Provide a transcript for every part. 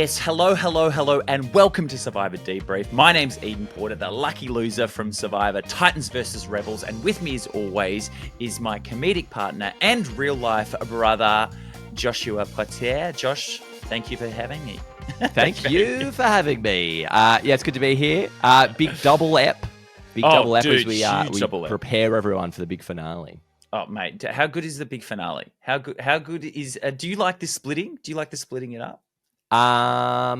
Yes, hello, and welcome to Survivor Debrief. My name's Eden Porter, the lucky loser from Survivor Titans vs Rebels, and with me as always is my comedic partner and real-life brother, Joshua Poitier. Josh, thank you for having me. Thank you for having me. It's good to be here. Big double ep. As we prepare everyone for the big finale. Oh, mate, how good is the big finale? How good is... do you like this splitting? Do you like the splitting it up? I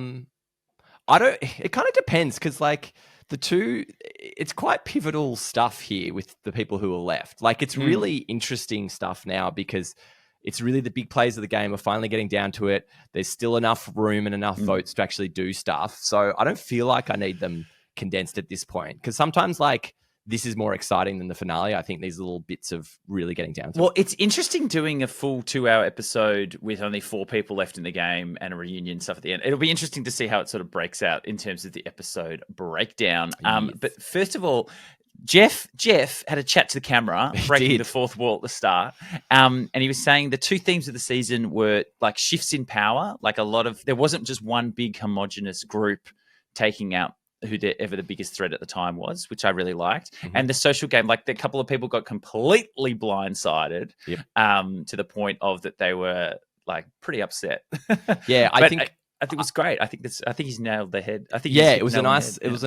don't. It kind of depends because, like, the two, it's quite pivotal stuff here with the people who are left. Like, it's really interesting stuff now because it's really the big plays of the game are finally getting down to it. There's still enough room and enough votes to actually do stuff. So I don't feel like I need them condensed at this point because sometimes, like, this is more exciting than the finale. I think these little bits of really getting down to it. It's interesting doing a full 2-hour episode with only 4 people left in the game and a reunion stuff at the end. It'll be interesting to see how it sort of breaks out in terms of the episode breakdown. Yes. But first of all, Jeff had a chat to the camera, breaking the fourth wall at the start. And he was saying the two themes of the season were like shifts in power, like there wasn't just one big homogenous group taking out whoever the biggest threat at the time was, which I really liked. Mm-hmm. And the social game, like a couple of people got completely blindsided to the point of that they were like pretty upset. Yeah, I think it was great. I think he's nailed the head. It was a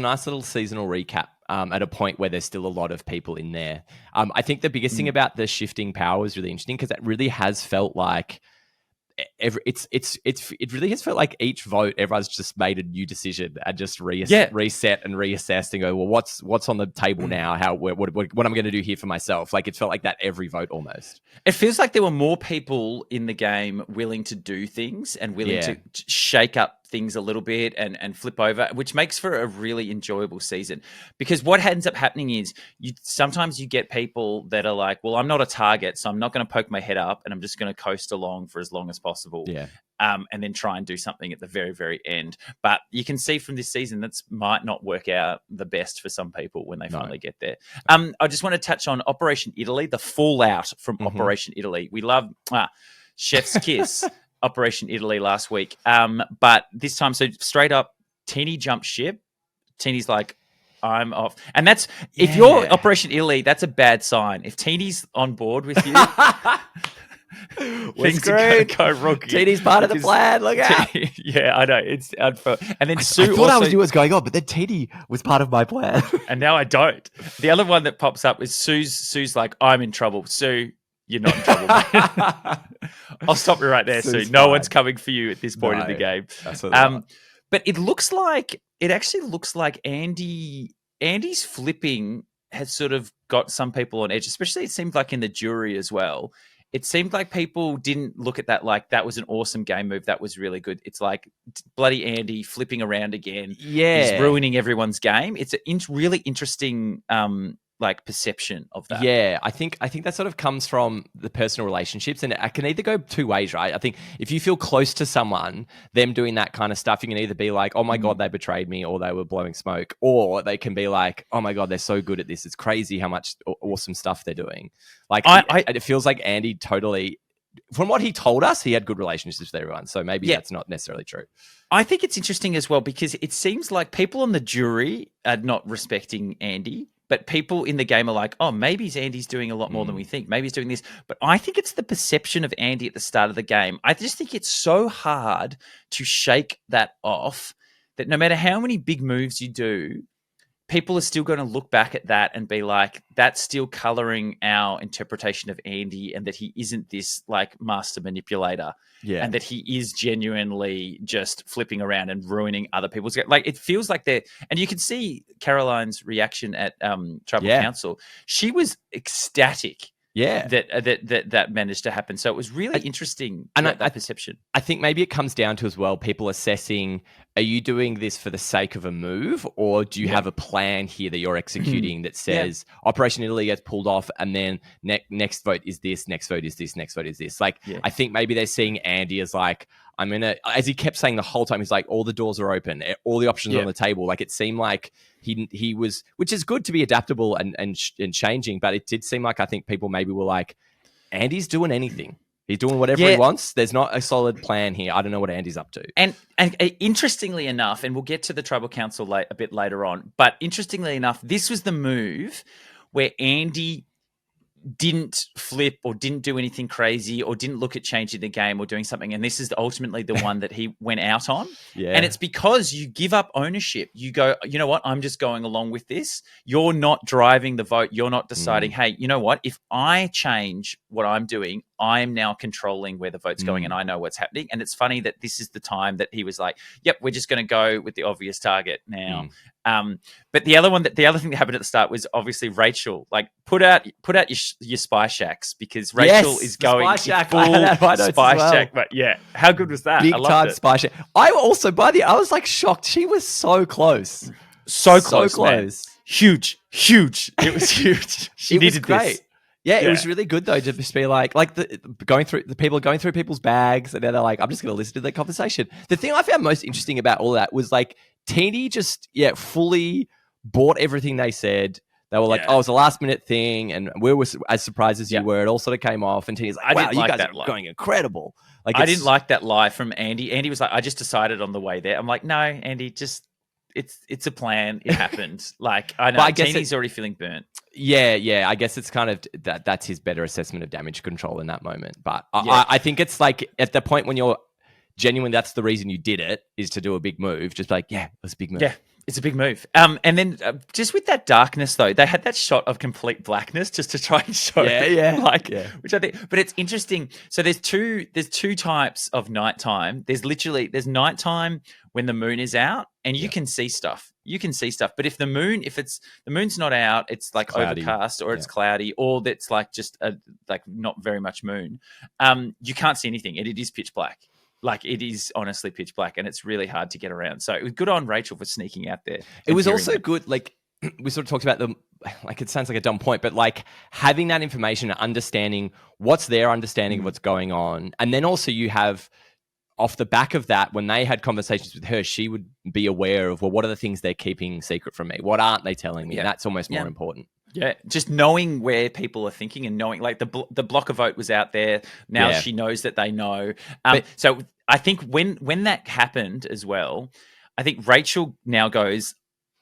nice little seasonal recap at a point where there's still a lot of people in there. I think the biggest thing about the shifting power was really interesting because it really has felt like it really has felt like each vote everyone's just made a new decision and just reset and reassessed and go, well, what's on the table now? What am I going to do here for myself? Like, it felt like that every vote almost. It feels like there were more people in the game willing to do things and willing to shake up things a little bit and flip over, which makes for a really enjoyable season. Because what ends up happening is sometimes you get people that are like, well, I'm not a target, so I'm not going to poke my head up and I'm just going to coast along for as long as possible. Yeah. And then try and do something at the very, very end. But you can see from this season that might not work out the best for some people when they finally get there. I just want to touch on Operation Italy, the fallout from Operation Italy. We love Chef's Kiss. Operation Italy last week. But this time, so straight up, Teeny jumped ship. Teeny's like, I'm off. And that's, if you're Operation Italy, that's a bad sign. If Teeny's on board with you, things are going to go wrong. Teeny's part of the plan. Look out. Yeah, I know. It's unfair. And then Sue I thought I knew what was going on, but then Teeny was part of my plan. And now I don't. The other one that pops up is Sue's like, I'm in trouble. Sue, you're not in trouble, mate. I'll stop you right there, Sue. No one's coming for you at this point in the game. But it actually looks like Andy's flipping has sort of got some people on edge, especially it seemed like in the jury as well. It seemed like people didn't look at that like that was an awesome game move. That was really good. It's like bloody Andy flipping around again. Yeah. He's ruining everyone's game. It's a really interesting like perception of that. Yeah, I think that sort of comes from the personal relationships, and it can either go two ways, right? I think if you feel close to someone, them doing that kind of stuff, you can either be like, oh my God, they betrayed me, or they were blowing smoke, or they can be like, oh my God, they're so good at this. It's crazy how much awesome stuff they're doing. Like, it feels like Andy totally, from what he told us, he had good relationships with everyone. So maybe that's not necessarily true. I think it's interesting as well because it seems like people on the jury are not respecting Andy. But people in the game are like, oh, maybe Andy's doing a lot more than we think. Maybe he's doing this. But I think it's the perception of Andy at the start of the game. I just think it's so hard to shake that off that no matter how many big moves you do, people are still going to look back at that and be like, that's still coloring our interpretation of Andy and that he isn't this like master manipulator. Yeah. And that he is genuinely just flipping around and ruining other people's game. Like, it feels like they're, and you can see Caroline's reaction at Tribal Council. She was ecstatic. Yeah, that managed to happen. So it was really interesting, and that perception. I think maybe it comes down to as well people assessing: are you doing this for the sake of a move, or do you have a plan here that you're executing that says Operation Italy gets pulled off, and then next vote is this, next vote is this, next vote is this? Like, I think maybe they're seeing Andy as like, I'm gonna, as he kept saying the whole time, he's like, all the doors are open, all the options are on the table. Like, it seemed like he was, which is good to be adaptable and changing, but it did seem like I think people maybe were like, Andy's doing anything. He's doing whatever he wants. There's not a solid plan here. I don't know what Andy's up to. And interestingly enough, and we'll get to the Tribal Council a bit later on, but interestingly enough, this was the move where Andy didn't flip or didn't do anything crazy or didn't look at changing the game or doing something. And this is ultimately the one that he went out on. Yeah. And it's because you give up ownership. You go, you know what? I'm just going along with this. You're not driving the vote. You're not deciding, hey, you know what? If I change what I'm doing, I'm now controlling where the vote's going and I know what's happening. And it's funny that this is the time that he was like, yep, we're just going to go with the obvious target now. But the other thing that happened at the start was obviously Rachel, like put out your spy shacks because Rachel is going spy shack. full spy shack. But yeah, how good was that? Big time spy shack. I also, I was like shocked. She was so close. So close. Man. Huge. It was huge. She needed great. This. Yeah, it was really good though to just be like the people going through people's bags, and then they're like, I'm just going to listen to their conversation. The thing I found most interesting about all that was like Teeny just fully bought everything they said. They were like, oh, it's a last minute thing, and we were as surprised as you were. It all sort of came off, and Teeny's like, wow, you guys are going incredible. Like, I didn't like that lie from Andy. Andy was like, I just decided on the way there. I'm like, no, Andy, just it's a plan. It happened. Like, I know. But I guess Teeny's already feeling burnt. Yeah. I guess it's kind of that's his better assessment of damage control in that moment. But I think it's like at the point when you're genuine, that's the reason you did it, is to do a big move. Just like, yeah, it was a big move. Yeah, it's a big move. And then just with that darkness, though, they had that shot of complete blackness just to try and show, which I think. But it's interesting. So there's two types of nighttime. There's nighttime when the moon is out, and you can see stuff. But if the moon's not out, it's like cloudy, overcast, or it's cloudy, or that's like just like not very much moon. You can't see anything. It is pitch black. Like, it is honestly pitch black, and it's really hard to get around. So it was good on Rachel for sneaking out there. It was also good, like, we sort of talked about like, it sounds like a dumb point, but like having that information and understanding what's their understanding of what's going on. And then also you have, off the back of that, when they had conversations with her, she would be aware of, well, what are the things they're keeping secret from me? What aren't they telling me? And that's almost more important. Yeah, just knowing where people are thinking and knowing, like, the blocker vote was out there. Now she knows that they know. So I think when that happened as well, I think Rachel now goes,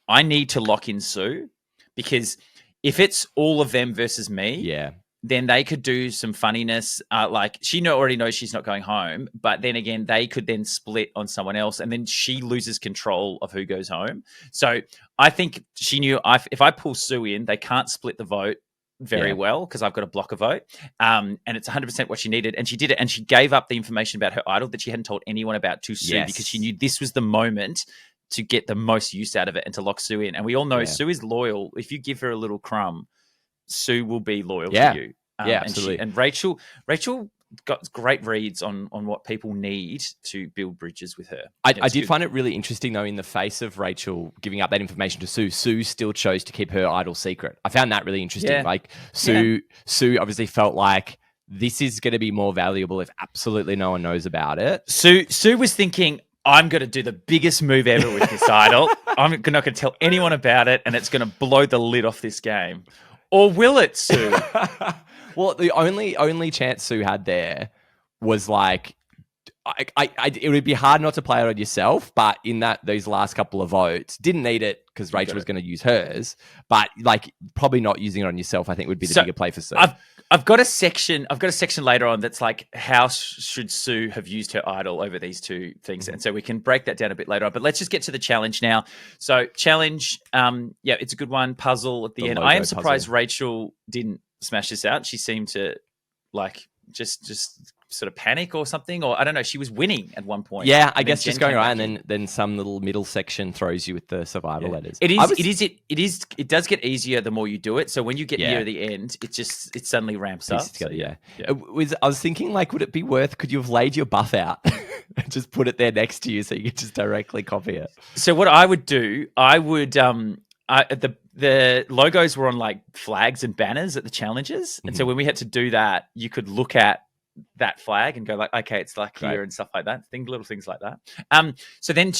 I need to lock in Sue, because if it's all of them versus me, then they could do some funniness. Like, she already knows she's not going home, but then again, they could then split on someone else, and then she loses control of who goes home. So I think she knew if I pull Sue in, they can't split the vote very well, because I've got to block a vote. And it's 100% what she needed. And she did it. And she gave up the information about her idol that she hadn't told anyone about to Sue, because she knew this was the moment to get the most use out of it and to lock Sue in. And we all know Sue is loyal. If you give her a little crumb, Sue will be loyal to you. Absolutely. And Rachel got great reads on what people need to build bridges with her. I did find it really interesting, though, in the face of Rachel giving up that information to Sue, Sue still chose to keep her idol secret. I found that really interesting. Yeah. Like, Sue obviously felt like this is going to be more valuable if absolutely no one knows about it. Sue was thinking, I'm going to do the biggest move ever with this idol. I'm not going to tell anyone about it, and it's going to blow the lid off this game. Or will it, Sue? Well, the only chance Sue had there was like, it would be hard not to play it on yourself, but in those last couple of votes, didn't need it because Rachel was going to use hers, but like probably not using it on yourself, I think would be the bigger play for Sue. I've got a section later on that's like, how should Sue have used her idol over these two things? And so we can break that down a bit later on, but let's just get to the challenge now. So challenge, it's a good one. Puzzle at the end. I am surprised Rachel didn't smash this out. She seemed to like just sort of panic or something, or I don't know. She was winning at one point. Yeah, I guess just going around, and then some little middle section throws you with the survival letters. It does get easier the more you do it. So when you get near the end, it suddenly ramps up. Together, I was thinking, like, would it be could you have laid your buff out and just put it there next to you so you could just directly copy it? So what I would do, the logos were on like flags and banners at the challenges. And so when we had to do that, you could look at that flag and go like, okay, it's like here and stuff like that. Little things like that. So then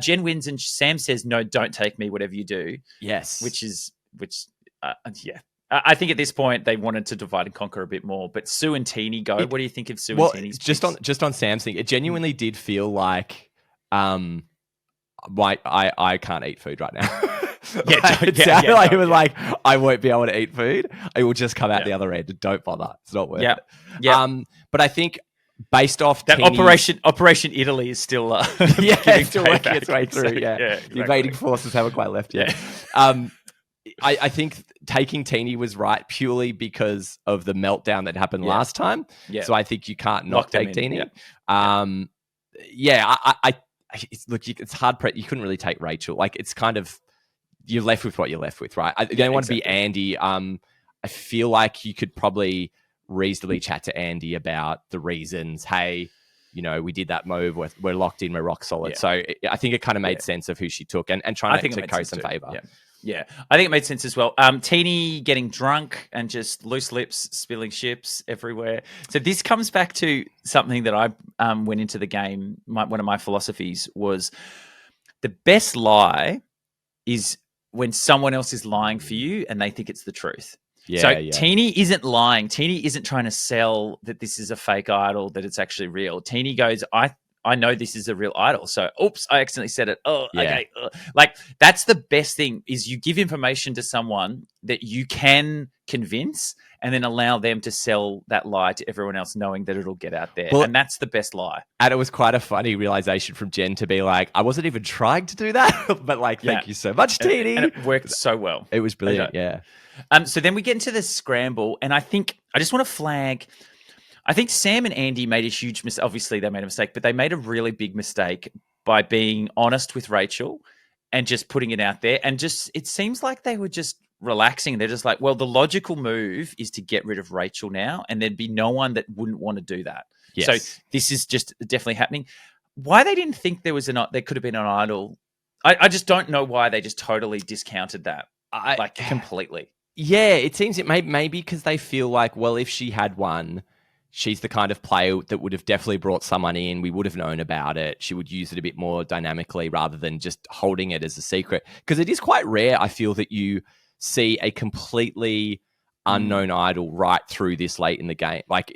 Jen wins and Sam says, no, don't take me, whatever you do. Yes. Which I think at this point they wanted to divide and conquer a bit more. But Sue and Teeny go. What do you think of Sue and Teeny's just picks? just on Sam's thing, it genuinely did feel like I can't eat food right now. It sounded like it was like, I won't be able to eat food. I will just come out the other end. Don't bother. It's not worth it. But I think based off that Operation Italy is still still working its way through. The invading forces haven't quite left yet. I think taking Teeny was right purely because of the meltdown that happened last time. So I think you can't not take Teeny. It's hard. You couldn't really take Rachel. Like, it's kind of, you're left with what you're left with, right? You don't want to be Andy. I feel like you could probably reasonably chat to Andy about the reasons. Hey, we did that move. We're locked in. We're rock solid. So I think it kind of made sense of who she took and trying to curry some favor. Yeah, I think it made sense as well. Teeny getting drunk and just loose lips, spilling ships everywhere. So this comes back to something that I went into the game. One of my philosophies was the best lie is when someone else is lying for you and they think it's the truth. Teeny isn't lying. Teeny isn't trying to sell that this is a fake idol, that it's actually real. Teeny goes, I know this is a real idol. So, oops, I accidentally said it. Oh, okay. Like, that's the best thing, is you give information to someone that you can convince and then allow them to sell that lie to everyone else, knowing that it'll get out there. And that's the best lie. And it was quite a funny realization from Jen to be like, I wasn't even trying to do that, but like, thank you so much, Teeny. And it worked so well. It was brilliant, So then we get into the scramble, and I just want to flag, I think Sam and Andy made a huge mistake. Obviously, they made a mistake, but they made a really big mistake by being honest with Rachel and just putting it out there. And just, it seems like they were just relaxing. They're just like, well, the logical move is to get rid of Rachel now, and there'd be no one that wouldn't want to do that. So this is just definitely happening. Why they didn't think there could have been an idol, I just don't know why they just totally discounted that, completely. Yeah, it seems it maybe because they feel like, well, if she had one, she's the kind of player that would have definitely brought someone in. We would have known about it. She would use it a bit more dynamically rather than just holding it as a secret. Because it is quite rare, I feel, that you see a completely unknown idol right through this late in the game. Like,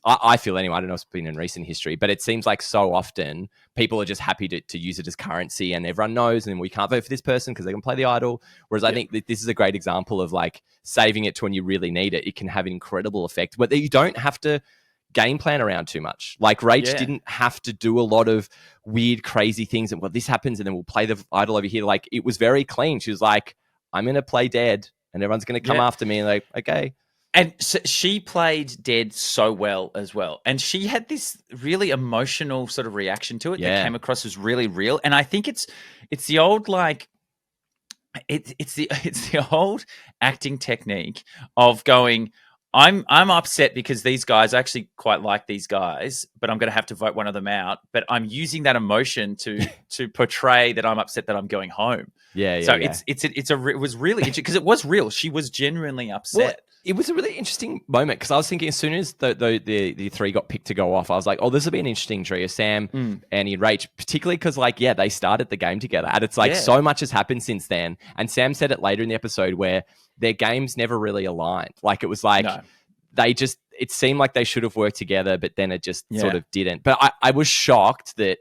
I feel anyway, I don't know if it's been in recent history, but it seems like so often people are just happy to use it as currency, and everyone knows, and we can't vote for this person because they can play the idol. Whereas I think that this is a great example of like saving it to when you really need it. It can have an incredible effect, but you don't have to game plan around too much. Like, Rach didn't have to do a lot of weird, crazy things. And this happens, and then we'll play the idol over here. Like, it was very clean. She was like, I'm going to play dead, and everyone's going to come after me. And like, okay. And so she played dead so well as well. And she had this really emotional sort of reaction to it that came across as really real. And I think it's the old, like, it's the old acting technique of going, I'm upset because these guys, I actually quite like these guys, but I'm going to have to vote one of them out. But I'm using that emotion to portray that I'm upset that I'm going home. It was really interesting because it was real. She was genuinely upset. Well, it was a really interesting moment because I was thinking as soon as the three got picked to go off, I was like, oh, this will be an interesting trio. Sam, Annie, and Rach, particularly because they started the game together. And it's like so much has happened since then. And Sam said it later in the episode where their games never really aligned. Like, it was like it seemed like they should have worked together, but then it just sort of didn't. But I was shocked that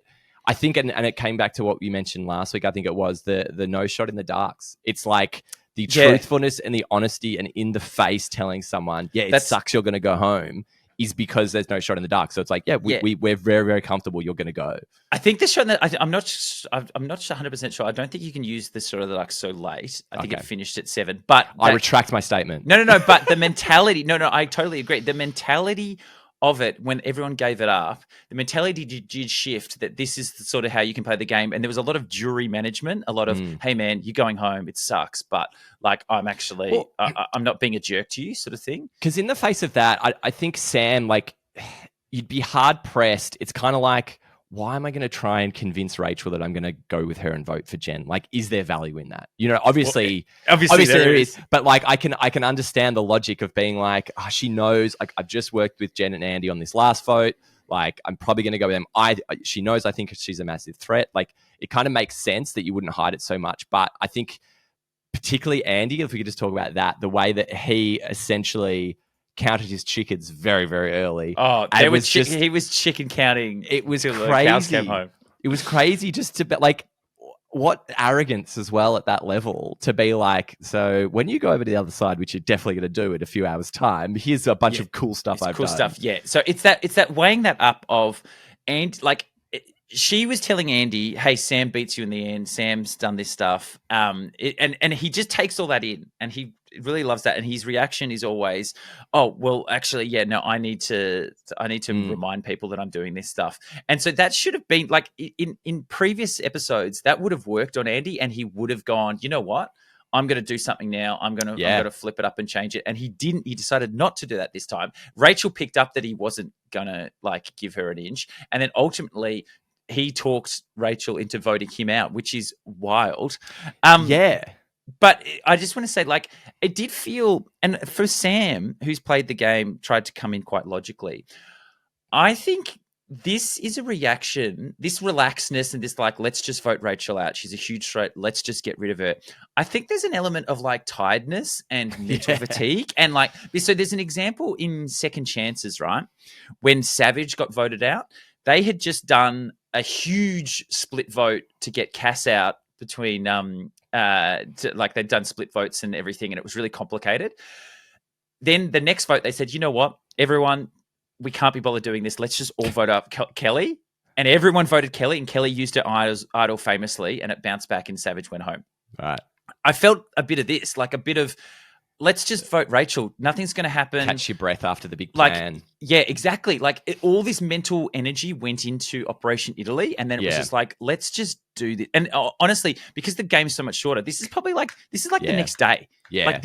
I think, and it came back to what you mentioned last week, I think it was the no shot in the darks. It's like the truthfulness and the honesty and in the face telling someone, it sucks, you're going to go home, is because there's no shot in the dark. So it's like, we're very, very comfortable, you're going to go. I think this shot, I'm not 100% sure. I don't think you can use this shot of the dark so late. I think it finished at 7. But I retract my statement. No. But the mentality, I totally agree. The mentality of it, when everyone gave it up, the mentality did shift that this is the sort of how you can play the game. And there was a lot of jury management, a lot of, hey man, you're going home, it sucks, but like, I'm actually, I'm not being a jerk to you, sort of thing. Because in the face of that, I think Sam, like, you'd be hard pressed. It's kind of like, why am I going to try and convince Rachel that I'm going to go with her and vote for Jen? Like, is there value in that? Obviously there is. But like, I can understand the logic of being like, she knows, like, I've just worked with Jen and Andy on this last vote. Like, I'm probably going to go with them. She knows I think she's a massive threat. Like, it kind of makes sense that you wouldn't hide it so much. But I think particularly Andy, if we could just talk about that, the way that he essentially counted his chickens very, very early. Oh, he was chicken counting. It was till crazy. The cows came home. It was crazy just to be like, what arrogance as well at that level to be like, so when you go over to the other side, which you're definitely going to do in a few hours' time, here's a bunch of cool stuff I've done. Yeah. So it's that weighing that up of, and like, she was telling Andy, "Hey, Sam beats you in the end. Sam's done this stuff." And he just takes all that in, and he really loves that. And his reaction is always, "Oh, well, actually, yeah, no, I need to remind people that I'm doing this stuff." And so that should have been like in previous episodes, that would have worked on Andy, and he would have gone, "You know what? I'm going to do something now. I'm going to flip it up and change it." And he didn't. He decided not to do that this time. Rachel picked up that he wasn't going to like give her an inch, and then ultimately he talked Rachel into voting him out, which is wild. But I just want to say, like, it did feel, and for Sam, who's played the game, tried to come in quite logically, I think this is a reaction, this relaxedness and this, like, let's just vote Rachel out. She's a huge threat. Let's just get rid of her. I think there's an element of, like, tiredness and mental fatigue. And, like, so there's an example in Second Chances, right? When Savage got voted out, they had just done a huge split vote to get Cass out between, like they'd done split votes and everything, and it was really complicated. Then the next vote, they said, you know what, everyone, we can't be bothered doing this. Let's just all vote up Kelly. And everyone voted Kelly, and Kelly used her idol famously, and it bounced back and Savage went home. Right. I felt a bit of this, like a bit of, let's just vote Rachel. Nothing's going to happen. Catch your breath after the big plan. Like, yeah, exactly. Like all this mental energy went into Operation Italy, and then it was just like, let's just do this. And honestly, because the game's so much shorter, this is like the next day. Yeah, like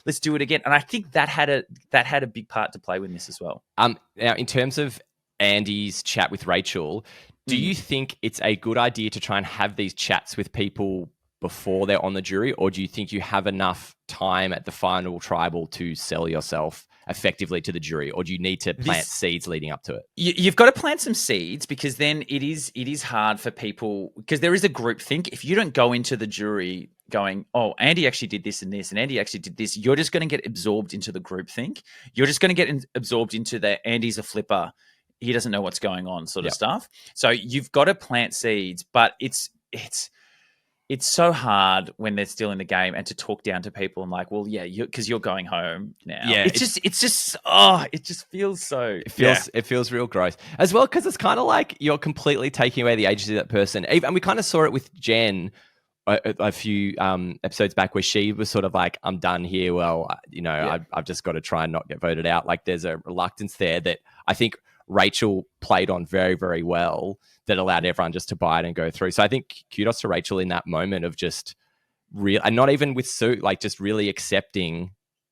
let's do it again. And I think that had a big part to play with this as well. Now in terms of Andy's chat with Rachel, do you think it's a good idea to try and have these chats with people before they're on the jury, or do you think you have enough time at the final tribal to sell yourself effectively to the jury, or do you need to plant seeds leading up to it? You've got to plant some seeds, because then it is hard for people, because there is a group think. If you don't go into the jury going, oh, Andy actually did this and this, and Andy actually did this, you're just going to get absorbed into the group think. You're just going to get absorbed into the Andy's a flipper, he doesn't know what's going on sort of stuff. So you've got to plant seeds, but it's so hard when they're still in the game, and to talk down to people and like, well, yeah, because you're going home now. Yeah, it just feels so. It feels real gross as well, because it's kind of like you're completely taking away the agency of that person. And we kind of saw it with Jen a few episodes back, where she was sort of like, I'm done here. Well, I've just got to try and not get voted out. Like there's a reluctance there that I think Rachel played on very, very well, that allowed everyone just to buy it and go through. So I think kudos to Rachel in that moment of just and not even with Sue, like just really accepting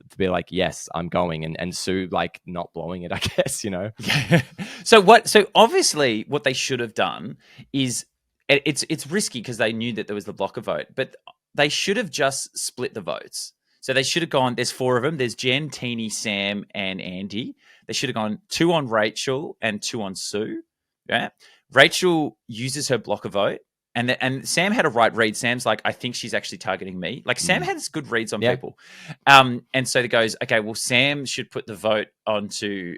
to be like, yes, I'm going, and Sue like not blowing it, I guess, Yeah. So obviously what they should have done is, it's risky because they knew that there was the blocker vote, but they should have just split the votes. So they should have gone, there's 4 of them. There's Jen, Teeny, Sam, and Andy. They should have gone 2 on Rachel and 2 on Sue. Yeah. Rachel uses her blocker vote, and Sam had a right read. Sam's like, I think she's actually targeting me. Like Sam has good reads on people. And so it goes, okay, well, Sam should put the vote onto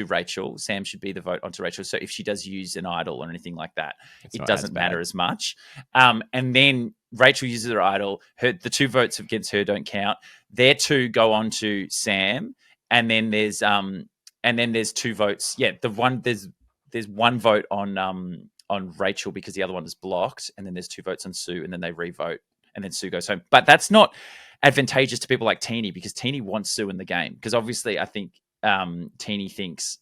Rachel. Sam should be the vote onto Rachel. So if she does use an idol or anything like that, it doesn't matter as much. And then Rachel uses her idol. The 2 votes against her don't count. Their 2 go on to Sam, and then there's 2 votes. Yeah, there's 1 vote on Rachel because the other one is blocked, and then there's 2 votes on Sue, and then they re-vote, and then Sue goes home. But that's not advantageous to people like Teeny, because Teeny wants Sue in the game, because obviously I think Teeny thinks,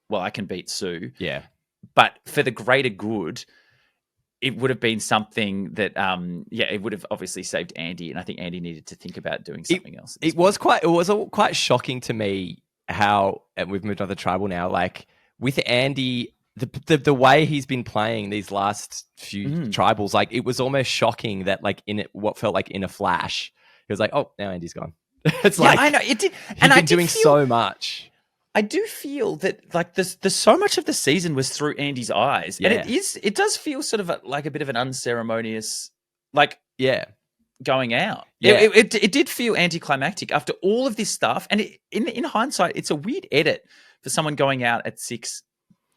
well, I can beat Sue. Yeah. But for the greater good, it would have been something that, it would have obviously saved Andy, and I think Andy needed to think about doing something else. It was quite shocking to me how, and we've moved on to the tribal now, like with Andy, the way he's been playing these last few tribals, like it was almost shocking that like what felt like in a flash, he was like, oh, now Andy's gone. It's like, I know it did, and I've been doing so much. I do feel that like there's so much of the season was through Andy's eyes, and it does feel sort of like a bit of an unceremonious, like going out. Yeah. It did feel anticlimactic after all of this stuff. And in hindsight, it's a weird edit for someone going out at 6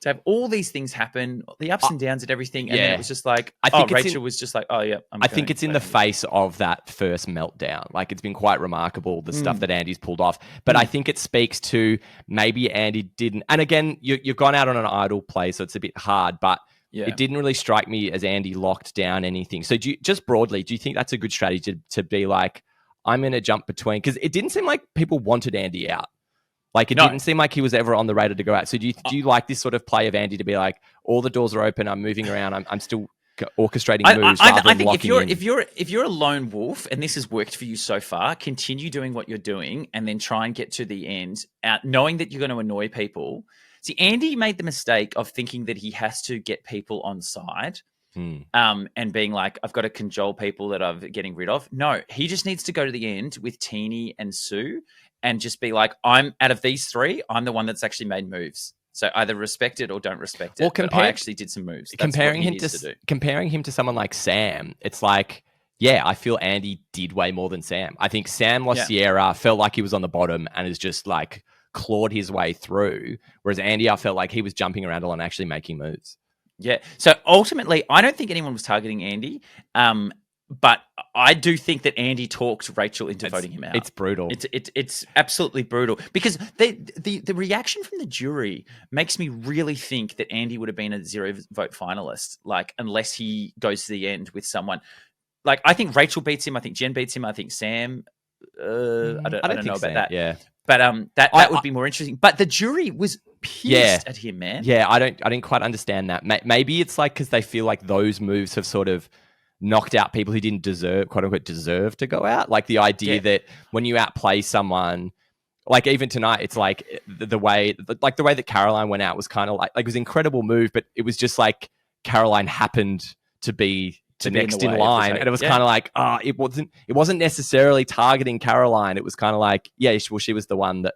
to have all these things happen, the ups and downs and everything. And then it was just like, Rachel was just like, oh, yeah. I think it's in the face of that first meltdown. Like, it's been quite remarkable, the stuff that Andy's pulled off. But I think it speaks to maybe Andy didn't. And again, you've gone out on an idle play, so it's a bit hard. But it didn't really strike me as Andy locked down anything. So just broadly, do you think that's a good strategy to be like, I'm going to jump between? Because it didn't seem like people wanted Andy out. Like, it didn't seem like he was ever on the radar to go out. So do you like this sort of play of Andy to be like, all the doors are open, I'm moving around, I'm still orchestrating moves? I think if you're a lone wolf and this has worked for you so far, continue doing what you're doing and then try and get to the end, knowing that you're going to annoy people. See, Andy made the mistake of thinking that he has to get people on side. And being like, I've got to cajole people that I'm getting rid of. No, he just needs to go to the end with Teeny and Sue and just be like, I'm out of these three, I'm the one that's actually made moves. So either respect it or don't respect it. Well, I actually did some moves. Comparing him to someone like Sam, it's like, yeah, I feel Andy did way more than Sam. I think Sam lost Sierra, felt like he was on the bottom and is just like clawed his way through. Whereas Andy, I felt like he was jumping around a lot and actually making moves. Yeah. So ultimately, I don't think anyone was targeting Andy. But I do think that Andy talked Rachel into voting him out. It's brutal. It's absolutely brutal because the reaction from the jury makes me really think that Andy would have been a 0 vote finalist, like, unless he goes to the end with someone. Like, I think Rachel beats him. I think Jen beats him. I think Sam. I don't know about that. Yeah. But that would be more interesting. But the jury was pissed at him, man. Yeah, I didn't quite understand that. Maybe it's like because they feel like those moves have sort of knocked out people who didn't quote unquote deserve to go out. Like the idea that when you outplay someone, like even tonight, it's like the way that Caroline went out was kind of like it was an incredible move, but it was just like Caroline happened to be next in line, and it was kind of like, it wasn't necessarily targeting Caroline. It was kind of like, she was the one that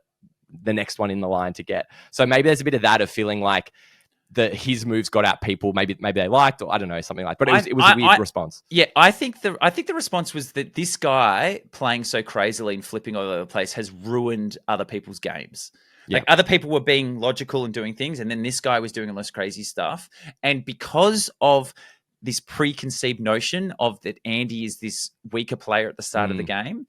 the next one in the line to get. So maybe there's a bit of that of feeling like that his moves got out people maybe they liked, or I don't know, something like. But it was a weird response. Yeah, I think the response was that this guy playing so crazily and flipping all over the place has ruined other people's games. Like, other people were being logical and doing things, and then this guy was doing all this crazy stuff. And because of this preconceived notion of that Andy is this weaker player at the start of the game,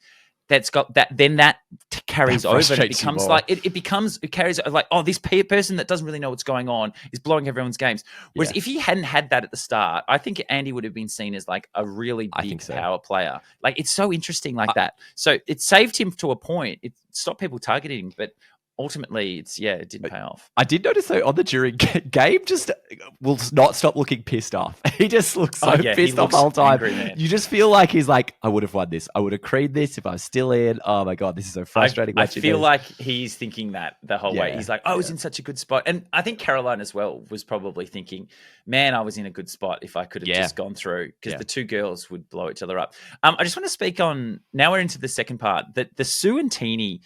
that's got that. Then that carries over. And it becomes like it carries like, oh, this person that doesn't really know what's going on is blowing everyone's games. Whereas if he hadn't had that at the start, I think Andy would have been seen as like a really big power player. Like, it's so interesting like that. So it saved him to a point. It stopped people targeting him, but ultimately, it didn't pay off. I did notice, though, on the jury, Gabe just will not stop looking pissed off. He just looks so pissed off the whole time. Angry, you just feel like he's like, I would have won this. I would have creamed this if I was still in. Oh, my God, this is so frustrating. I feel like he's thinking that the whole way. He's like, I was in such a good spot. And I think Caroline as well was probably thinking, man, I was in a good spot if I could have just gone through, because the two girls would blow each other up. I just want to speak on, now we're into the second part, that the Sue and Teeny,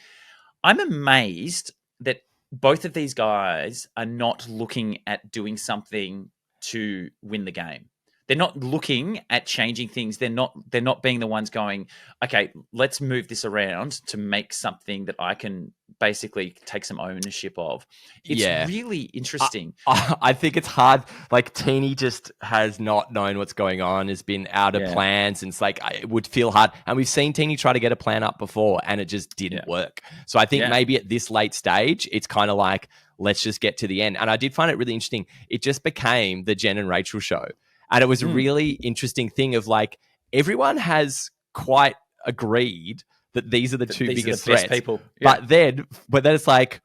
I'm amazed that both of these guys are not looking at doing something to win the game. They're not looking at changing things. They're not being the ones going, okay, let's move this around to make something that I can basically take some ownership of. It's really interesting. I think it's hard. Like, Teeny just has not known what's going on, has been out of plans, and it's like, it would feel hard. And we've seen Teeny try to get a plan up before, and it just didn't work. So I think maybe at this late stage, it's kind of like, let's just get to the end. And I did find it really interesting. It just became the Jen and Rachel show. And it was a really interesting thing of like, everyone has quite agreed that these are the two biggest threats. People. Yeah. But then it's like,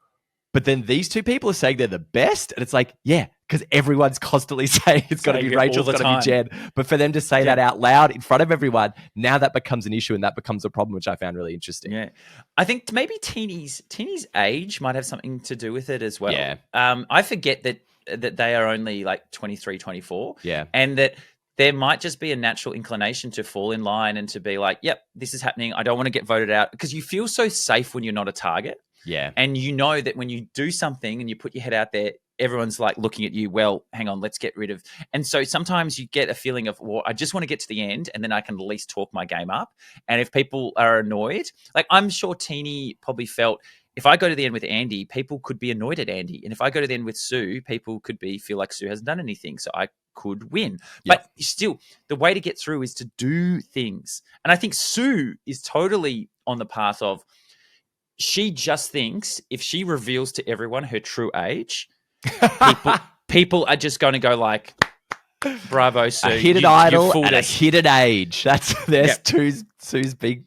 but then these two people are saying they're the best. And it's like, because everyone's constantly saying it's got to be Rachel, it's got to be Jen. But for them to say that out loud in front of everyone, now that becomes an issue and that becomes a problem, which I found really interesting. Yeah. I think maybe Teeny's age might have something to do with it as well. Yeah. I forget that they are only like 23, 24. Yeah. And that there might just be a natural inclination to fall in line and to be like, yep, this is happening. I don't want to get voted out, because you feel so safe when you're not a target. Yeah. And you know that when you do something and you put your head out there, everyone's like looking at you, well, hang on, let's get rid of. And so sometimes you get a feeling of, well, I just want to get to the end and then I can at least talk my game up. And if people are annoyed, like I'm sure Teeny probably felt, if I go to the end with Andy, people could be annoyed at Andy. And if I go to the end with Sue, people could feel like Sue hasn't done anything. So I could win. But still, the way to get through is to do things. And I think Sue is totally on the path of, she just thinks if she reveals to everyone her true age, people are just going to go like, bravo, Sue. A hidden idol and a hidden age. There's Sue's big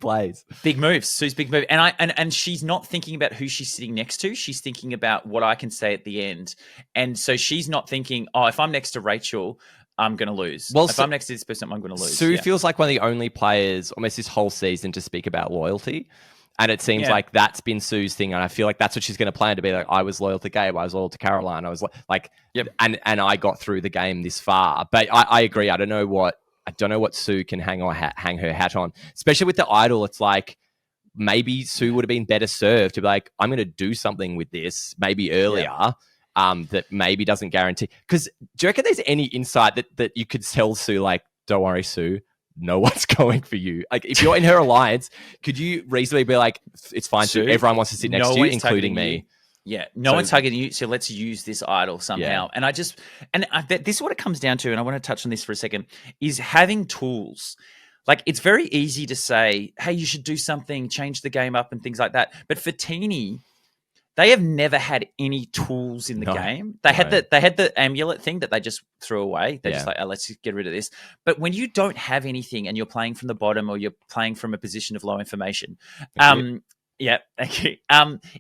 plays. Big moves. Sue's big move. And she's not thinking about who she's sitting next to. She's thinking about what I can say at the end. And so she's not thinking, oh, if I'm next to Rachel, I'm going to lose. Well, if I'm next to this person, I'm going to lose. Sue feels like one of the only players almost this whole season to speak about loyalty. And it seems like that's been Sue's thing. And I feel like that's what she's going to plan to be like, I was loyal to Gabe. I was loyal to Caroline. I was like, and I got through the game this far. But I agree. I don't know what Sue can hang her hat on, especially with the idol. It's like, maybe Sue would have been better served to be like, I'm going to do something with this maybe earlier. That maybe doesn't guarantee. Because do you reckon there's any insight that you could tell Sue, like, don't worry, Sue, no one's going for you? Like, if you're in her alliance, could you reasonably be like, it's fine, Sue, everyone wants to sit next to you, including me? Yeah, no one's targeting you, so let's use this idol somehow. Yeah. And I bet this is what it comes down to, and I want to touch on this for a second, is having tools. Like, it's very easy to say, hey, you should do something, change the game up and things like that. But for Teeny, they have never had any tools in the game. They had the amulet thing that they just threw away. They're just like, oh, let's just get rid of this. But when you don't have anything and you're playing from the bottom or you're playing from a position of low information, thank you.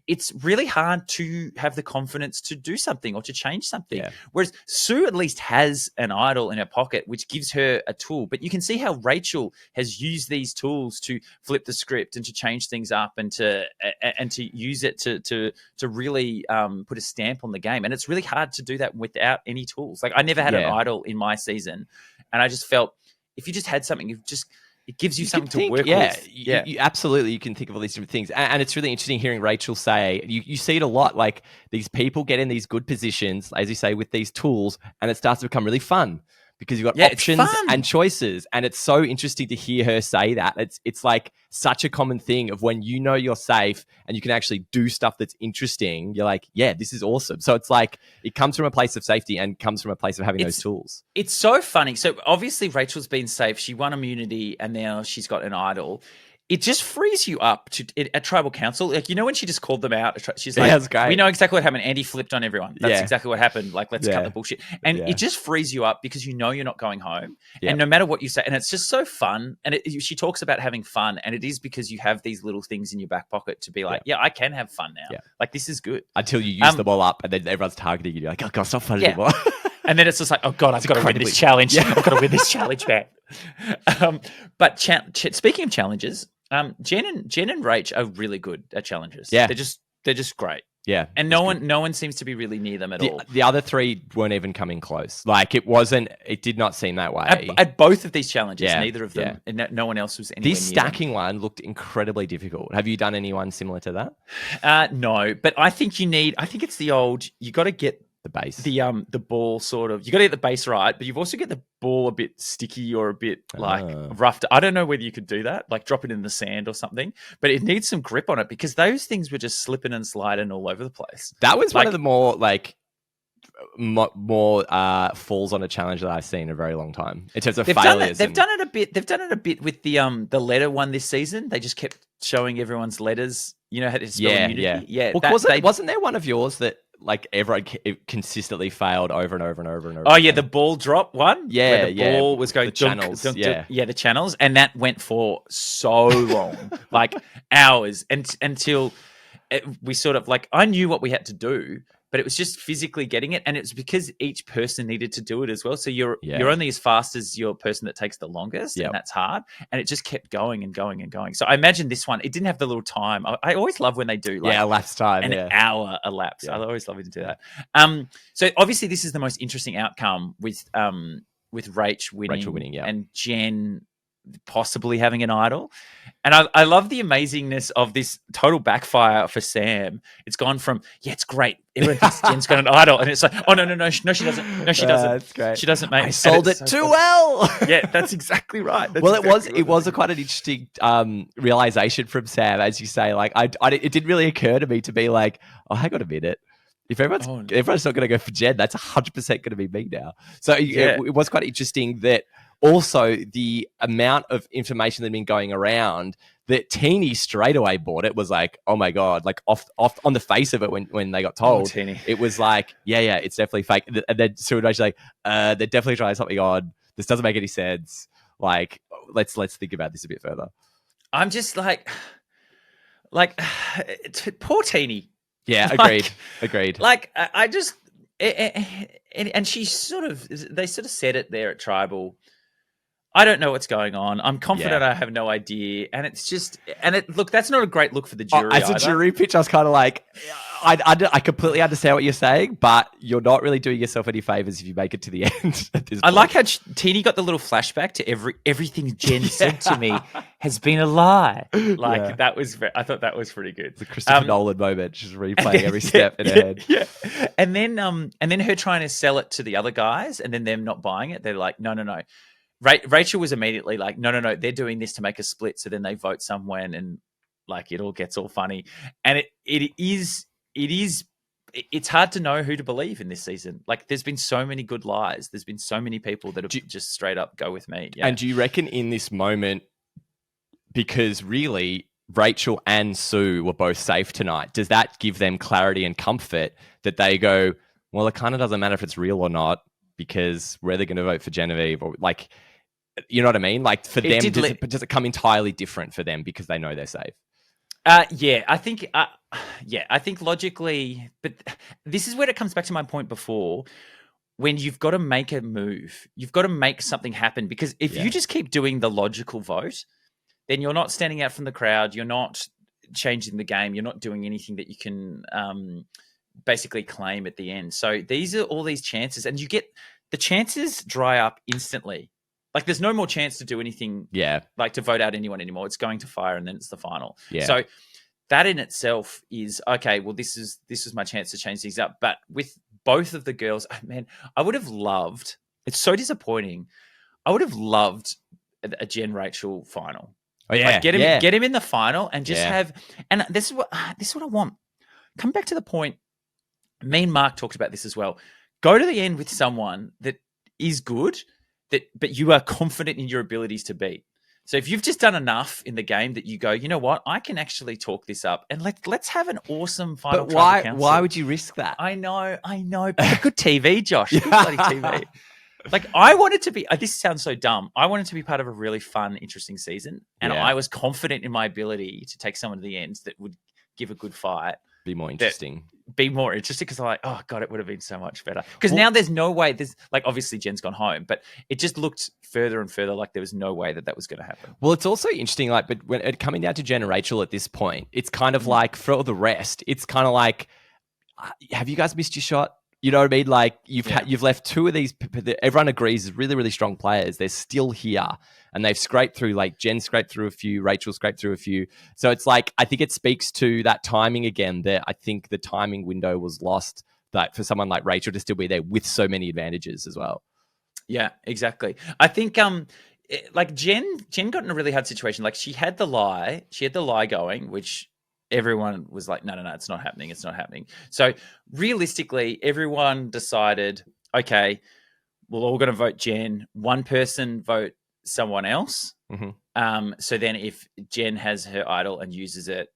It's really hard to have the confidence to do something or to change something. Yeah. Whereas Sue at least has an idol in her pocket, which gives her a tool. But you can see how Rachel has used these tools to flip the script and to change things up and to use it to really put a stamp on the game. And it's really hard to do that without any tools. Like, I never had an idol in my season, and I just felt if you just had something, it gives you something to work with. You absolutely, you can think of all these different things. And it's really interesting hearing Rachel say, you see it a lot, like these people get in these good positions, as you say, with these tools, and it starts to become really fun because you've got options and choices. And it's so interesting to hear her say that. It's like such a common thing of when you know you're safe and you can actually do stuff that's interesting, you're like, yeah, this is awesome. So it's like, it comes from a place of safety and comes from a place of having those tools. It's so funny. So obviously Rachel's been safe. She won immunity and now she's got an idol. It just frees you up at Tribal Council. Like, you know, when she just called them out, she's like, we know exactly what happened. Andy flipped on everyone. That's exactly what happened. Like, let's cut the bullshit. And it just frees you up because you know you're not going home. Yep. And no matter what you say, and it's just so fun. And she talks about having fun. And it is because you have these little things in your back pocket to be like, I can have fun now. Yeah. Like, this is good. Until you use them all up and then everyone's targeting you. You're like, oh, God, it's not fun anymore. And then it's just like, oh, God, I've got to win this challenge. I've got to win this challenge, man. But speaking of challenges, Jen and Rach are really good at challenges. Yeah, they're just great. Yeah, and no one seems to be really near them at all. The other three weren't even coming close. Like, it did not seem that way at both of these challenges. Neither of them, and no one else was anywhere This stacking one looked incredibly difficult. Have you done anyone similar to that? No, but I think it's the old. You got to get the base, the ball sort of. You got to get the base right, but you've also got the ball a bit sticky or a bit like rough. I don't know whether you could do that, like drop it in the sand or something, but it needs some grip on it because those things were just slipping and sliding all over the place. That was one of the more falls on a challenge that I've seen in a very long time in terms of failures. They've done it a bit with the letter one this season. They just kept showing everyone's letters. You know how to spell immunity. Yeah. Well, wasn't there one of yours that like everyone consistently failed over and over and over and over? Oh, yeah, the ball drop one? Yeah, where the ball was going... The channels, the channels. And that went for so long, like hours, until we sort of like... I knew what we had to do, but it was just physically getting it. And it was because each person needed to do it as well. So you're only as fast as your person that takes the longest, and that's hard. And it just kept going and going and going. So I imagine this one, it didn't have the little time. I always love when they do elapsed time. An hour elapsed. Yeah. I always love it to do that. So obviously this is the most interesting outcome with Rach winning, and Jen possibly having an idol. And I love the amazingness of this total backfire for Sam. It's gone from, yeah, it's great. Everyone thinks Jen's got an idol. And it's like, oh, no, she doesn't. No, she doesn't. That's great. She doesn't, mate. I sold it too well. Yeah, that's exactly right. That's well, exactly it was a quite an interesting realization from Sam, as you say. Like, it didn't really occur to me to be like, oh, hang on a minute. If everyone's not going to go for Jen, that's 100% going to be me now. So it was quite interesting that also the amount of information that had been going around that Teeny straight away bought it was like, oh my God, like off on the face of it when they got told, it was like, yeah, it's definitely fake. And then Suresh like, they're definitely trying something on. This doesn't make any sense. Like, let's think about this a bit further. I'm just like poor Teeny. Yeah, agreed. Like, I just, and she they sort of said it there at Tribal. I don't know what's going on. I'm confident I have no idea. And it's just, look, that's not a great look for the jury. As a jury pitch, I was kind of like, I completely understand what you're saying, but you're not really doing yourself any favors if you make it to the end at this point. I like how Teeny got the little flashback to everything Jen said to me has been a lie. Like, that was, I thought that was pretty good. The Christopher Nolan moment, just replaying every step in her head. Yeah. And then her trying to sell it to the other guys and then them not buying it. They're like, no. Rachel was immediately like, no, they're doing this to make a split. So then they vote someone and like it all gets all funny. And it's hard to know who to believe in this season. Like, there's been so many good lies. There's been so many people that have just straight up go with me. Yeah. And do you reckon in this moment, because really Rachel and Sue were both safe tonight, does that give them clarity and comfort that they go, well, it kind of doesn't matter if it's real or not because we're either going to vote for Genevieve or like, you know what I mean? Like for them, does it come entirely different for them because they know they're safe? Yeah, I think logically, but this is where it comes back to my point before. When you've got to make a move, you've got to make something happen because if you just keep doing the logical vote, then you're not standing out from the crowd. You're not changing the game. You're not doing anything that you can basically claim at the end. So these are all these chances, and you get the chances dry up instantly. Like, there's no more chance to do anything, like to vote out anyone anymore. It's going to fire, and then it's the final. Yeah. So that in itself is, okay, well, this is my chance to change things up. But with both of the girls, man, I would have loved, it's so disappointing. I would have loved a Jen Rachel final. Oh, yeah. Like, get him in the final and just have, and this is what I want. Come back to the point. Me and Mark talked about this as well. Go to the end with someone that is good, but you are confident in your abilities to beat. So if you've just done enough in the game that you go, you know what, I can actually talk this up and let's have an awesome final. But why would you risk that? I know. But good TV, Josh. Good bloody TV. Like, I wanted to be, this sounds so dumb. I wanted to be part of a really fun, interesting season. And I was confident in my ability to take someone to the end that would give a good fight. Be more interesting because I'm like, oh God, it would have been so much better. Because now there's no way, like, obviously Jen's gone home, but it just looked further and further like there was no way that was going to happen. Well, it's also interesting, like, but when it coming down to Jen and Rachel at this point, it's kind of like for the rest, it's kind of like, have you guys missed your shot? You know what I mean? Like, you've left two of these. Everyone agrees is really, really strong players. They're still here, and they've scraped through. Like, Jen scraped through a few, Rachel scraped through a few. So it's like, I think it speaks to that timing again. That I think the timing window was lost. That for someone like Rachel to still be there with so many advantages as well. Yeah, exactly. I think like Jen got in a really hard situation. Like, she had the lie going, which everyone was like, no, it's not happening. It's not happening. So realistically, everyone decided, okay, we're all going to vote Jen. One person vote someone else. Mm-hmm. So then if Jen has her idol and uses it,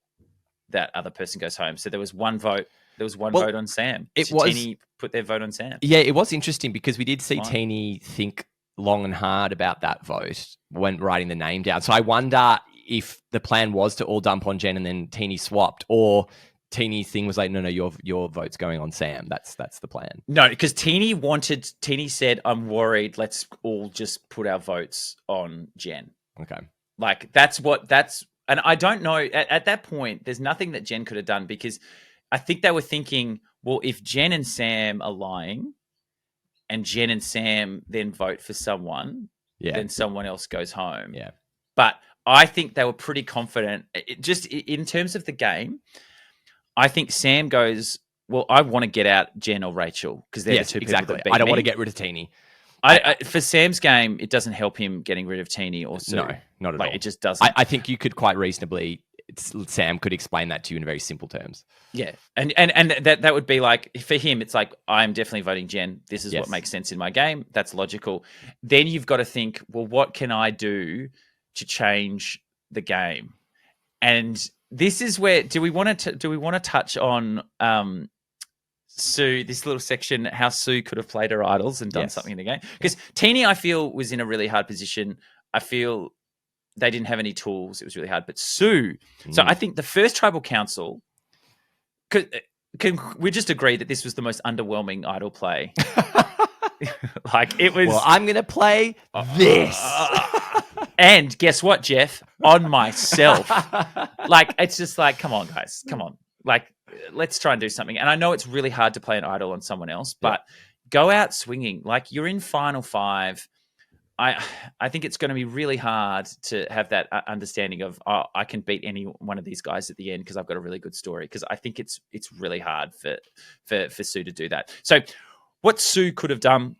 that other person goes home. So there was one vote. There was one vote on Sam. Teeny put their vote on Sam. Yeah, it was interesting because we did see Teeny think long and hard about that vote when writing the name down. So I wonder if the plan was to all dump on Jen and then Teeny swapped, or Teeny's thing was like, no, your vote's going on Sam. That's the plan. No, because Teeny said, I'm worried. Let's all just put our votes on Jen. Okay. Like, and I don't know, at that point, there's nothing that Jen could have done because I think they were thinking, well, if Jen and Sam are lying and Jen and Sam then vote for someone, then someone else goes home. Yeah. But I think they were pretty confident. Just in terms of the game, I think Sam goes, well, I want to get out Jen or Rachel because they're the two people that beat I don't me. want to get rid of Teeny. For Sam's game, it doesn't help him getting rid of Teeny or Sue. No, not at all. It just doesn't. I think you could quite reasonably, Sam could explain that to you in very simple terms. Yeah. And that would be like, for him, it's like, I'm definitely voting Jen. This is what makes sense in my game. That's logical. Then you've got to think, well, what can I do to change the game? And this is where, do we want to touch on Sue, this little section, how Sue could have played her idols and done something in the game? Because Teeny, I feel, was in a really hard position. I feel they didn't have any tools. It was really hard. But Sue, so I think the first tribal council, can we just agree that this was the most underwhelming idol play? Like, it was. Well, I'm going to play this. And guess what, Jeff? On myself. Like, it's just like, come on, guys. Come on. Like, let's try and do something. And I know it's really hard to play an idol on someone else, but go out swinging. Like, you're in final 5. I think it's going to be really hard to have that understanding of, I can beat any one of these guys at the end because I've got a really good story. Because I think it's really hard for Sue to do that. So what Sue could have done,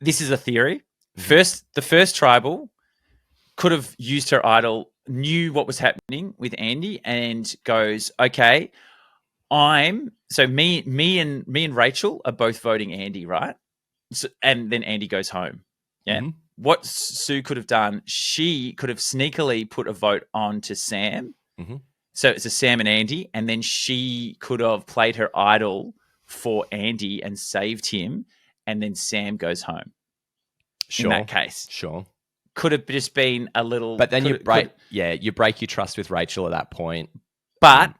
this is a theory. The first tribal could have used her idol, knew what was happening with Andy, and goes, okay, me and Rachel are both voting Andy, right? So, and then Andy goes home. Yeah. Mm-hmm. What Sue could have done, she could have sneakily put a vote on to Sam. Mm-hmm. So it's a Sam and Andy, and then she could have played her idol for Andy and saved him, and then Sam goes home. Sure. In that case. Sure. Could have just been a little... But then you break your trust with Rachel at that point. But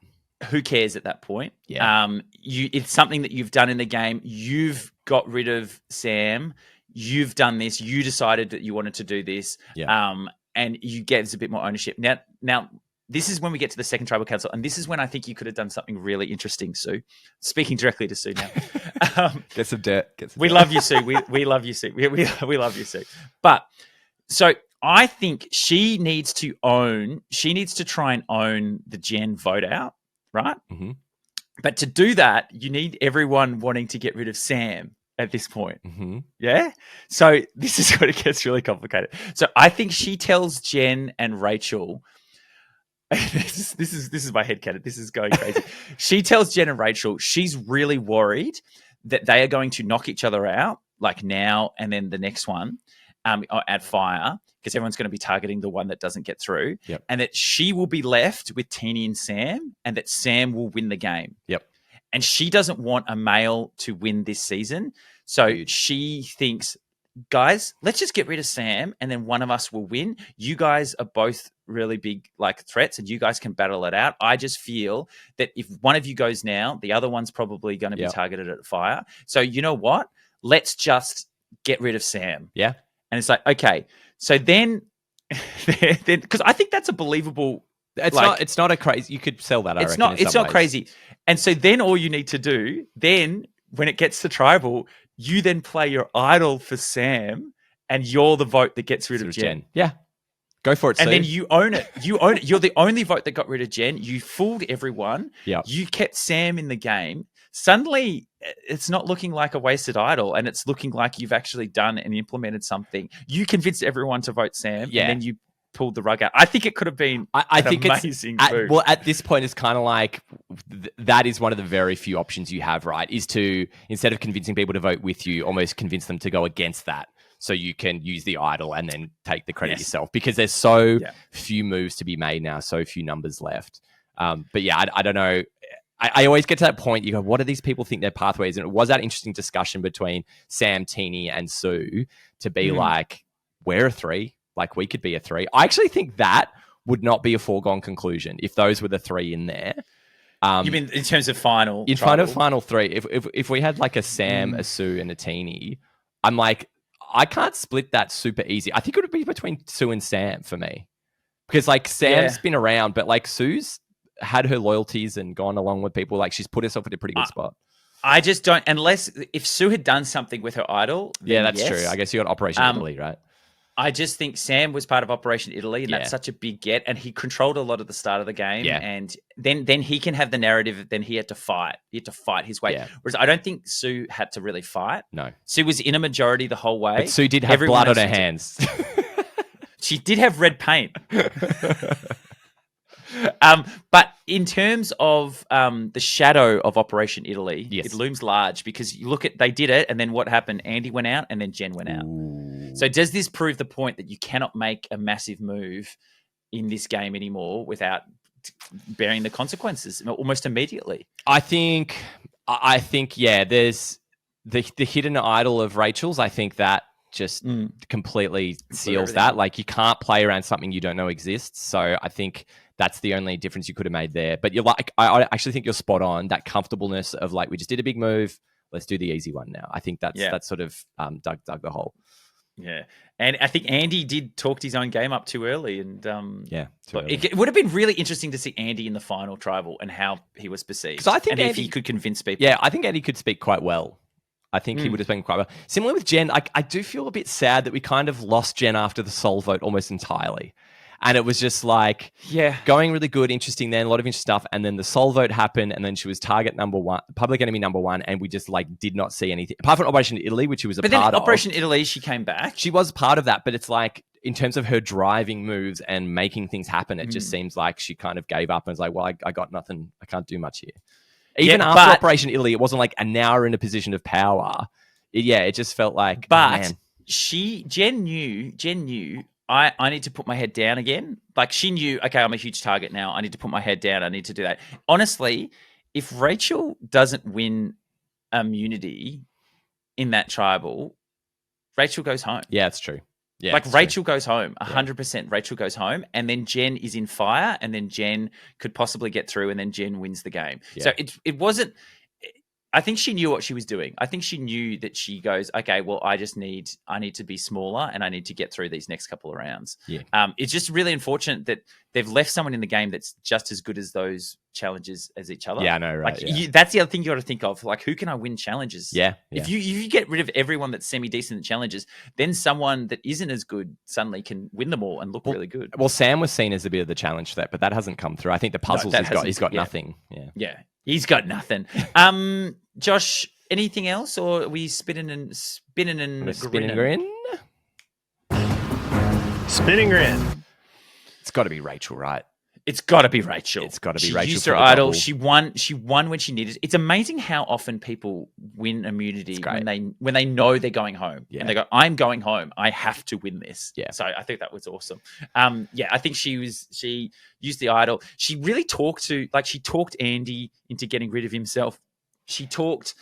who cares at that point? Yeah. It's something that you've done in the game. You've got rid of Sam. You've done this. You decided that you wanted to do this. Yeah. And you get a bit more ownership. Now, this is when we get to the second tribal council, and this is when I think you could have done something really interesting, Sue. Speaking directly to Sue now. Get some dirt. We love you, Sue. We love you, Sue. We love you, Sue. But so I think she needs to try and own the Jen vote out, right? Mm-hmm. But to do that, you need everyone wanting to get rid of Sam at this point. Mm-hmm. Yeah? So this is when it gets really complicated. So I think she tells Jen and Rachel... This is my headcanon. This is going crazy. She tells Jen and Rachel she's really worried that they are going to knock each other out, like now and then the next one, at fire, because everyone's going to be targeting the one that doesn't get through, and that she will be left with Teeny and Sam, and that Sam will win the game. Yep. And she doesn't want a male to win this season, so she thinks, guys, let's just get rid of Sam, and then one of us will win. You guys are both really big like threats, and you guys can battle it out. I just feel that if one of you goes now, the other one's probably going to be targeted at fire. So you know what? Let's just get rid of Sam. Yeah. And it's like, okay. So then because I think that's a believable. It's not a crazy. You could sell that. It's not crazy. And so then all you need to do then, when it gets to tribal, you then play your idol for Sam, and you're the vote that gets rid of Jen. Yeah. Go for it, And Sue. then you own it. You're the only vote that got rid of Jen. You fooled everyone. Yeah. You kept Sam in the game. Suddenly, it's not looking like a wasted idol, and it's looking like you've actually done and implemented something. You convinced everyone to vote Sam, and then you pulled the rug out. I think it could have been I think amazing move. Well, at this point, it's kind of like that is one of the very few options you have, right? Is to, instead of convincing people to vote with you, almost convince them to go against that. So you can use the idol and then take the credit yourself, because there's so few moves to be made now, so few numbers left. But yeah, I don't know. I always get to that point. You go, what do these people think their pathway is? And it was that interesting discussion between Sam, Teeny, and Sue to be like, we're a 3. Like, we could be a 3. I actually think that would not be a foregone conclusion if those were the 3 in there. You mean in terms of final? In front of final 3, if we had like a Sam, a Sue, and a Teeny, I'm like, I can't split that super easy. I think it would be between Sue and Sam for me, because like Sam's been around, but like Sue's had her loyalties and gone along with people. Like, she's put herself in a pretty good spot. I just don't, unless if Sue had done something with her idol. Yeah, that's true. I guess you got Operation Italy, right? I just think Sam was part of Operation Italy, and that's such a big get, and he controlled a lot of the start of the game, and then he can have the narrative. Then he had to fight. He had to fight his way. Whereas I don't think Sue had to really fight. No, Sue was in a majority the whole way. But Sue did have blood on her hands. She did have red paint. But in terms of the shadow of Operation Italy, it looms large because you look at they did it, and then what happened? Andy went out, and then Jen went out. Ooh. So does this prove the point that you cannot make a massive move in this game anymore without bearing the consequences almost immediately? I think, yeah. There's the hidden idol of Rachel's. I think that just completely seals that. Like, you can't play around something you don't know exists. So I think that's the only difference you could have made there. But you're like, I actually think you're spot on. That comfortableness of like, we just did a big move. Let's do the easy one now. I think that's sort of dug the hole. Yeah. And I think Andy did talk his own game up too early. And early. It would have been really interesting to see Andy in the final tribal and how he was perceived. Because I think if he could convince people. Yeah, I think Andy could speak quite well. I think he would have spoken quite well. Similar with Jen, I do feel a bit sad that we kind of lost Jen after the Soul vote almost entirely. And it was just like, going really good, interesting then, a lot of interesting stuff. And then the Soul vote happened, and then she was target number one, public enemy number one, and we just like did not see anything. Apart from Operation Italy, which she was a part of. But then Operation Italy, she came back. She was part of that, but it's like, in terms of her driving moves and making things happen, it just seems like she kind of gave up and was like, well, I got nothing. I can't do much here. Even after Operation Italy, it wasn't like, and now we're in a position of power. It just felt like, but Jen knew I need to put my head down again. Like, she knew, okay, I'm a huge target now. I need to put my head down. I need to do that. Honestly, if Rachel doesn't win immunity in that tribal, Rachel goes home. Yeah, it's true. Yeah, like, Rachel goes home, 100%. Rachel goes home, and then Jen is in fire, and then Jen could possibly get through, and then Jen wins the game. Yeah. So it wasn't. I think she knew what she was doing. I think she knew that she goes, okay, well, I need to be smaller, and I need to get through these next couple of rounds. Yeah. It's just really unfortunate that they've left someone in the game that's just as good as those challenges as each other. Yeah, I know, right? Like, that's the other thing you got to think of. Like, who can I win challenges? Yeah. If you get rid of everyone that's semi-decent at challenges, then someone that isn't as good suddenly can win them all and look really good. Well, Sam was seen as a bit of the challenge for that, but that hasn't come through. I think the puzzles he's got nothing. Yeah. He's got nothing. Josh, anything else, or are we spinning and grinning? Spinning grin. It's got to be Rachel, right? It's got to be Rachel. She used her idol. She won when she needed. It's amazing how often people win immunity when they know they're going home. Yeah. And they go, I'm going home. I have to win this. Yeah. So I think that was awesome. I think she used the idol. She really talked Andy into getting rid of himself. She talked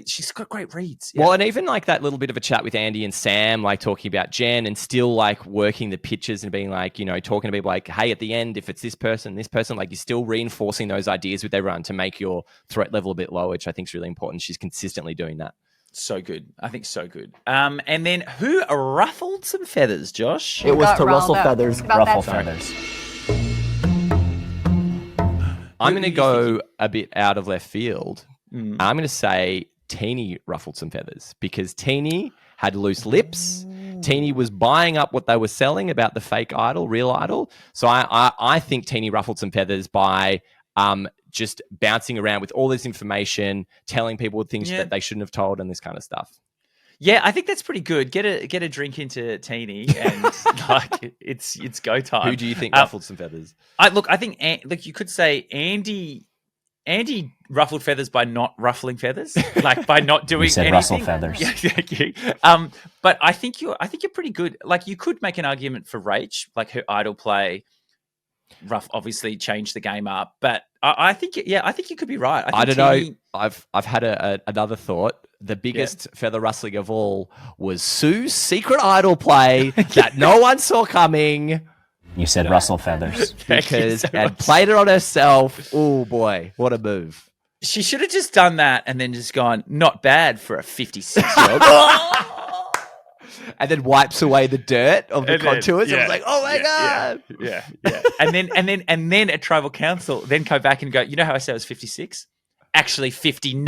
she's got great reads. Yeah. Well, and even like that little bit of a chat with Andy and Sam, like talking about Jen and still like working the pitches and being like, talking to people like, hey, at the end, if it's this person, like you're still reinforcing those ideas with everyone to make your threat level a bit lower, which I think is really important. She's consistently doing that. So good. I think so good. And then who ruffled some feathers, Josh? It was to rustle feathers, ruffle feathers. I'm going to go a bit out of left field. I'm going to say Teeny ruffled some feathers because Teeny had loose lips. Teeny was buying up what they were selling about the fake idol, real idol. So I think Teeny ruffled some feathers by just bouncing around with all this information, telling people things that they shouldn't have told and this kind of stuff. Yeah, I think that's pretty good. Get a drink into Teeny and like it's go time. Who do you think ruffled some feathers? I think you could say Andy ruffled feathers by not ruffling feathers, like by not doing anything. Rustle feathers. Yeah, thank you. But I think you're pretty good. Like, you could make an argument for Rach, like her idol play. Obviously changed the game up, but I think you could be right. I don't know. I've had another thought. The biggest feather rustling of all was Sue's secret idol play that no one saw coming. You said rustle feathers. And played it on herself. Oh, boy. What a move. She should have just done that and then just gone, not bad for a 56-year-old. And then wipes away the dirt of the contours. And was like, oh, my God. Yeah. and then at Tribal Council, then go back and go, you know how I said I was 56? Actually, 59.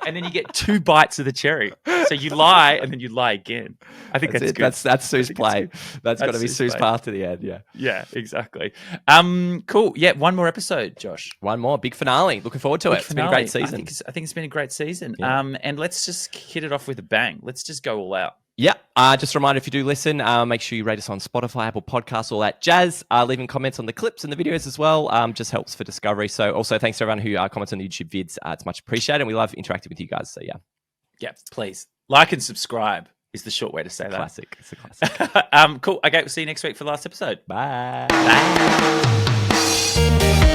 and then you get 2 bites of the cherry. So you lie, and then you lie again. I think that's good. That's Sue's play. That's got to be Sue's path to the end. Yeah. Yeah, exactly. Cool. Yeah, one more episode, Josh. One more big finale. Looking forward to it. It's been a great season. I think it's been a great season. Yeah. And let's just hit it off with a bang. Let's just go all out. Yeah. Just a reminder, if you do listen, make sure you rate us on Spotify, Apple Podcasts, all that jazz. Leaving comments on the clips and the videos as well just helps for discovery. So also thanks to everyone who comments on the YouTube vids. It's much appreciated, and we love interacting with you guys. So yeah. Yeah, please. Like and subscribe is the short way to say that. Classic. It's a classic. Cool. Okay, we'll see you next week for the last episode. Bye. Bye.